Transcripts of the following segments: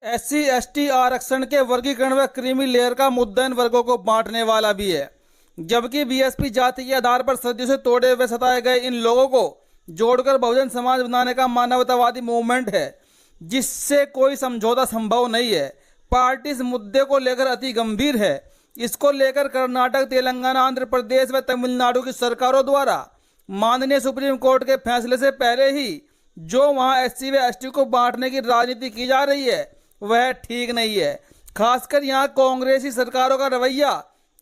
SC ST आरक्षण के वर्गीकरण व क्रीमी लेयर का मुद्दा इन वर्गों को बांटने वाला भी है, जबकि बीएसपी जाति के आधार पर सदियों से तोड़े हुए सताए गए इन लोगों को जोड़कर बहुजन समाज बनाने का मानवतावादी मूवमेंट है, जिससे कोई समझौता संभव नहीं है। पार्टी इस मुद्दे को लेकर अति गंभीर है। इसको लेकर कर्नाटक, तेलंगाना, आंध्र प्रदेश व तमिलनाडु की सरकारों द्वारा माननीय सुप्रीम कोर्ट के फैसले से पहले ही जो वहां एससी व एसटी को बांटने की राजनीति की जा रही है वह ठीक नहीं है। खासकर यहाँ कांग्रेसी सरकारों का रवैया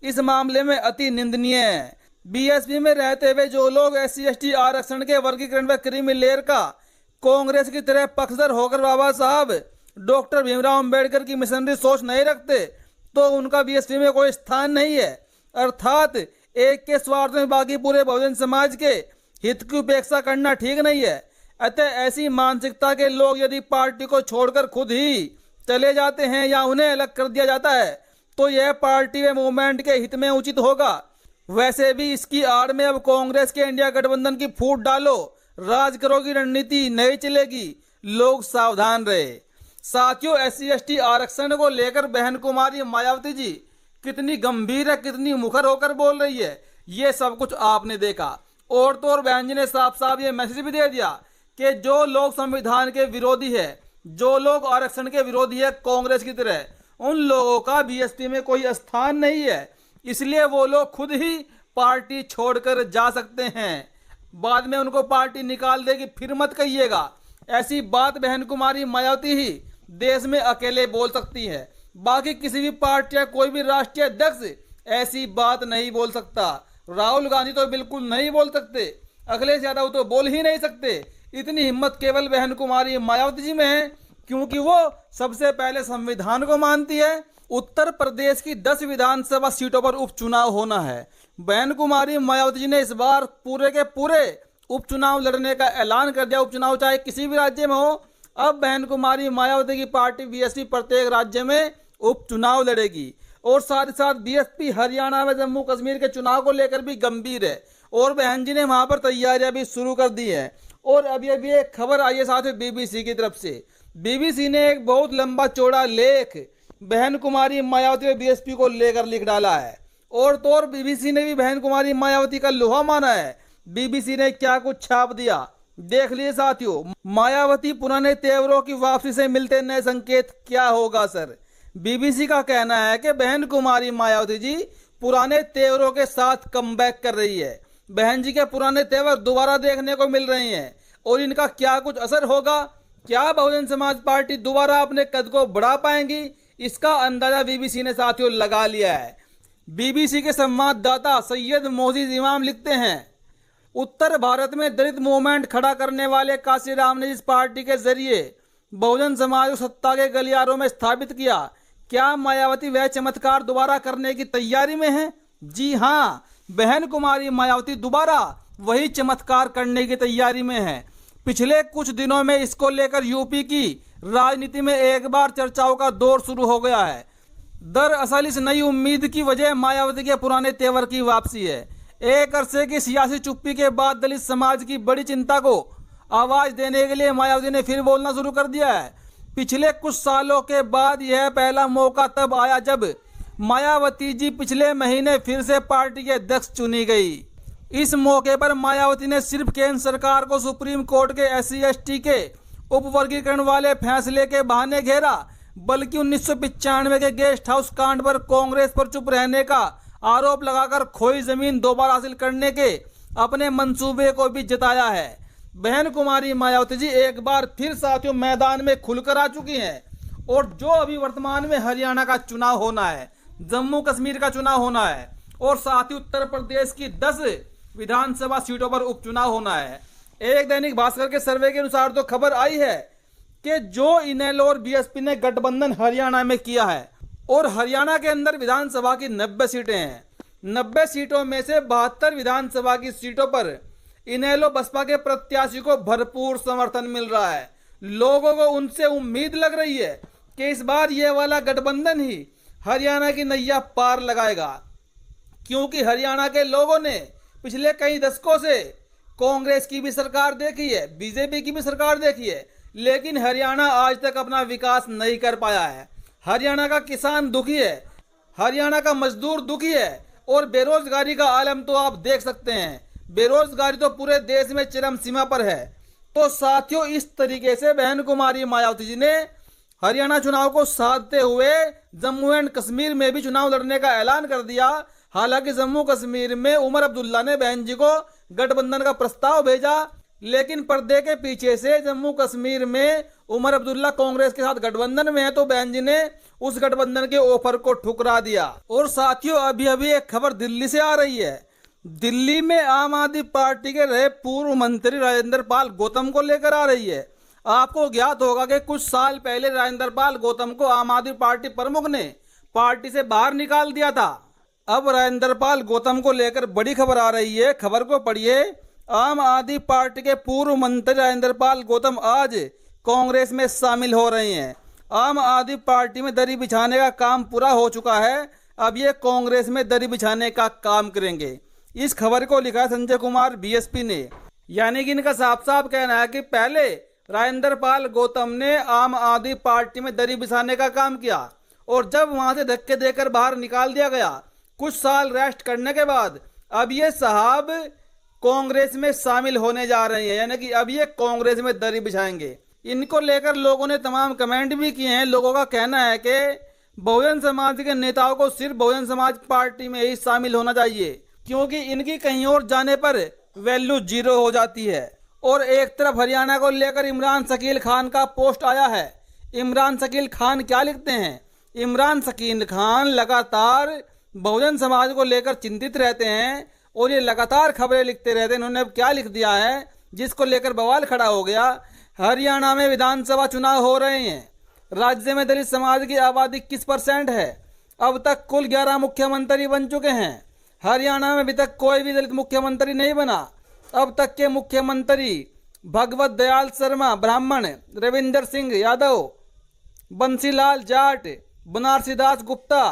इस मामले में अति निंदनीय है। बीएसपी में रहते हुए जो लोग एससी एसटी आरक्षण के वर्गीकरण व क्रीमी लेयर का कांग्रेस की तरह पक्षधर होकर बाबा साहब डॉक्टर भीमराव अंबेडकर की मिशनरी सोच नहीं रखते, तो उनका बीएसपी में कोई स्थान नहीं है। अर्थात एक के स्वार्थ में बाकी पूरे बहुजन समाज के हित की उपेक्षा करना ठीक नहीं है। अतः ऐसी मानसिकता के लोग यदि पार्टी को छोड़कर खुद ही चले जाते हैं या उन्हें अलग कर दिया जाता है तो यह पार्टी व मूवमेंट के हित में उचित होगा। वैसे भी इसकी आड़ में अब कांग्रेस के इंडिया गठबंधन की फूट डालो राज करो की रणनीति नहीं चलेगी, लोग सावधान रहे। साथियों, एससी एसटी आरक्षण को लेकर बहन कुमारी मायावती जी कितनी गंभीर है, कितनी मुखर होकर बोल रही है, ये सब कुछ आपने देखा। और तो और बहन जी ने साफ साफ ये मैसेज भी दे दिया कि जो लोग संविधान के विरोधी है, जो लोग आरक्षण के विरोधी है कांग्रेस की तरह, उन लोगों का बीएसपी में कोई स्थान नहीं है, इसलिए वो लोग खुद ही पार्टी छोड़कर जा सकते हैं। बाद में उनको पार्टी निकाल देगी फिर मत कहिएगा। ऐसी बात बहन कुमारी मायावती ही देश में अकेले बोल सकती है, बाकी किसी भी पार्टी या कोई भी राष्ट्रीय अध्यक्ष ऐसी बात नहीं बोल सकता। राहुल गांधी तो बिल्कुल नहीं बोल सकते, अखिलेश यादव तो बोल ही नहीं सकते। इतनी हिम्मत केवल बहन कुमारी मायावती जी में है, क्योंकि वो सबसे पहले संविधान को मानती है। उत्तर प्रदेश की 10 विधानसभा सीटों पर उपचुनाव होना है। बहन कुमारी मायावती जी ने इस बार पूरे के पूरे उपचुनाव लड़ने का ऐलान कर दिया। उपचुनाव चाहे किसी भी राज्य में हो, अब बहन कुमारी मायावती की पार्टी बीएसपी प्रत्येक राज्य में उपचुनाव लड़ेगी। और साथ ही साथ बीएसपी हरियाणा में जम्मू कश्मीर के चुनाव को लेकर भी गंभीर है और बहन जी ने वहां पर तैयारियां भी शुरू कर दी है। और अभी अभी एक खबर आई है साथियों बीबीसी की तरफ से। बीबीसी ने एक बहुत लंबा चौड़ा लेख बहन कुमारी मायावती व बीएसपी को लेकर लिख डाला है। और तो और बीबीसी ने भी बहन कुमारी मायावती का लोहा माना है। बीबीसी ने क्या कुछ छाप दिया देख लिए साथियों। मायावती पुराने तेवरों की वापसी से मिलते नए संकेत क्या होगा सर। बीबीसी का कहना है कि बहन कुमारी मायावती जी पुराने तेवरों के साथ कमबैक कर रही है। बहन जी के पुराने तेवर दोबारा देखने को मिल रहे हैं और इनका क्या कुछ असर होगा, क्या बहुजन समाज पार्टी दोबारा अपने कद को बढ़ा पाएंगी, इसका अंदाजा बीबीसी ने साथियों लगा लिया है। बीबीसी के संवाददाता सैयद मोजीज इमाम लिखते हैं, उत्तर भारत में दलित मूवमेंट खड़ा करने वाले काशीराम ने जिस पार्टी के जरिए बहुजन समाज को सत्ता के गलियारों में स्थापित किया, क्या मायावती वह चमत्कार दोबारा करने की तैयारी में है? जी हाँ, बहन कुमारी मायावती दोबारा वही चमत्कार करने की तैयारी में है। पिछले कुछ दिनों में इसको लेकर यूपी की राजनीति में एक बार चर्चाओं का दौर शुरू हो गया है। दरअसल इस नई उम्मीद की वजह मायावती के पुराने तेवर की वापसी है। एक अरसे की सियासी चुप्पी के बाद दलित समाज की बड़ी चिंता को आवाज देने के लिए मायावती ने फिर बोलना शुरू कर दिया है। पिछले कुछ सालों के बाद यह पहला मौका तब आया जब मायावती जी पिछले महीने फिर से पार्टी के अध्यक्ष चुनी गई। इस मौके पर मायावती ने सिर्फ केंद्र सरकार को सुप्रीम कोर्ट के एससी एसटी के उपवर्गीकरण वाले फैसले के बहाने घेरा, बल्कि 1995 के गेस्ट हाउस कांड पर कांग्रेस पर चुप रहने का आरोप लगाकर खोई जमीन दोबारा हासिल करने के अपने मंसूबे को भी जताया है। बहन कुमारी मायावती जी एक बार फिर साथियों मैदान में खुलकर आ चुकी हैं। और जो अभी वर्तमान में हरियाणा का चुनाव होना है, जम्मू कश्मीर का चुनाव होना है और साथ ही उत्तर प्रदेश की 10 विधानसभा सीटों पर उपचुनाव होना है। एक दैनिक भास्कर के सर्वे के अनुसार तो खबर आई है कि जो इनेलो और बीएसपी ने गठबंधन हरियाणा में किया है और हरियाणा के अंदर विधानसभा की 90 सीटें हैं। 90 सीटों में से 72 विधानसभा की सीटों पर इनेलो बसपा के प्रत्याशी को भरपूर समर्थन मिल रहा है। लोगों को उनसे उम्मीद लग रही है कि इस बार यह वाला गठबंधन ही हरियाणा की नैया पार लगाएगा, क्योंकि हरियाणा के लोगों ने पिछले कई दशकों से कांग्रेस की भी सरकार देखी है, बीजेपी की भी सरकार देखी है, लेकिन हरियाणा आज तक अपना विकास नहीं कर पाया है। हरियाणा का किसान दुखी है, हरियाणा का मजदूर दुखी है और बेरोजगारी का आलम तो आप देख सकते हैं। बेरोजगारी तो पूरे देश में चरम सीमा पर है। तो साथियों, इस तरीके से बहन कुमारी मायावती जी ने हरियाणा चुनाव को साधते हुए जम्मू एंड कश्मीर में भी चुनाव लड़ने का ऐलान कर दिया। हालांकि जम्मू कश्मीर में उमर अब्दुल्ला ने बहन जी को गठबंधन का प्रस्ताव भेजा, लेकिन पर्दे के पीछे से जम्मू कश्मीर में उमर अब्दुल्ला कांग्रेस के साथ गठबंधन में है, तो बहन जी ने उस गठबंधन के ऑफर को ठुकरा दिया। और साथियों, अभी अभी एक खबर दिल्ली से आ रही है। दिल्ली में आम आदमी पार्टी के रहे पूर्व मंत्री राजेंद्र पाल गौतम को लेकर आ रही है। आपको ज्ञात होगा कि कुछ साल पहले राजेंद्र पाल गौतम को आम आदमी पार्टी प्रमुख ने पार्टी से बाहर निकाल दिया था। अब राजेंद्र पाल गौतम को लेकर बड़ी खबर आ रही है। खबर को पढ़िए। आम आदमी पार्टी के पूर्व मंत्री राजेंद्र पाल गौतम आज कांग्रेस में शामिल हो रहे हैं। आम आदमी पार्टी में दरी बिछाने का काम पूरा हो चुका है, अब ये कांग्रेस में दरी बिछाने का काम करेंगे। इस खबर को लिखा है संजय कुमार बीएसपी ने। यानी कि इनका साफ साफ कहना है कि पहले राजेंद्र पाल गौतम ने आम आदमी पार्टी में दरी बिछाने का काम किया और जब वहां से धक्के देकर बाहर निकाल दिया गया, कुछ साल रेस्ट करने के बाद अब ये साहब कांग्रेस में शामिल होने जा रहे हैं। यानी कि अब ये कांग्रेस में दरी बिछाएंगे। इनको लेकर लोगों ने तमाम कमेंट भी किए हैं। लोगों का कहना है कि बहुजन समाज के नेताओं को सिर्फ बहुजन समाज पार्टी में ही शामिल होना चाहिए, क्योंकि इनकी कहीं और जाने पर वैल्यू जीरो हो जाती है। और एक तरफ हरियाणा को लेकर इमरान शकील खान का पोस्ट आया है। इमरान शकील खान क्या लिखते हैं? इमरान शकील खान लगातार बहुजन समाज को लेकर चिंतित रहते हैं और ये लगातार खबरें लिखते रहते हैं। इन्होंने अब क्या लिख दिया है जिसको लेकर बवाल खड़ा हो गया। हरियाणा में विधानसभा चुनाव हो रहे हैं। राज्य में दलित समाज की आबादी 21% है। अब तक कुल 11 मुख्यमंत्री बन चुके हैं। हरियाणा में अभी तक कोई भी दलित मुख्यमंत्री नहीं बना। अब तक के मुख्यमंत्री भगवत दयाल शर्मा ब्राह्मण, रविंदर सिंह यादव, बंसीलाल जाट, बनारसी दास गुप्ता,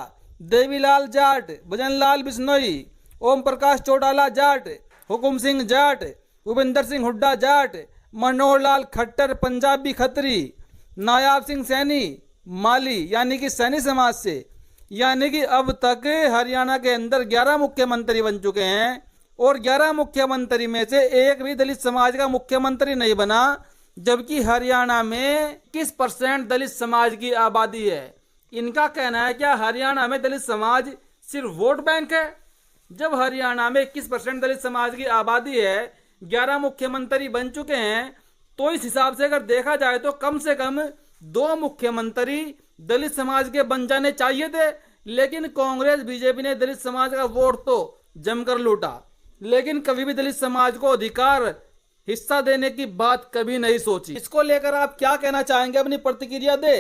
देवीलाल जाट, भजनलाल बिश्नोई, ओम प्रकाश चौटाला जाट, हुकुम सिंह जाट, भूपेंद्र सिंह हुड्डा जाट, मनोहर लाल खट्टर पंजाबी खत्री, नायाब सिंह सैनी माली यानी कि सैनी समाज से। यानी कि अब तक हरियाणा के अंदर 11 मुख्यमंत्री बन चुके हैं और 11 मुख्यमंत्री में से एक भी दलित समाज का मुख्यमंत्री नहीं बना, जबकि हरियाणा में 21% दलित समाज की आबादी है। इनका कहना है क्या हरियाणा में दलित समाज सिर्फ वोट बैंक है? जब हरियाणा में 21% दलित समाज की आबादी है, 11 मुख्यमंत्री बन चुके हैं, तो इस हिसाब से अगर देखा जाए तो कम से कम 2 मुख्यमंत्री दलित समाज के बन जाने चाहिए थे। लेकिन कांग्रेस बीजेपी ने दलित समाज का वोट तो जमकर लूटा, लेकिन कभी भी दलित समाज को अधिकार हिस्सा देने की बात कभी नहीं सोची। इसको लेकर आप क्या कहना चाहेंगे? अपनी प्रतिक्रिया दे।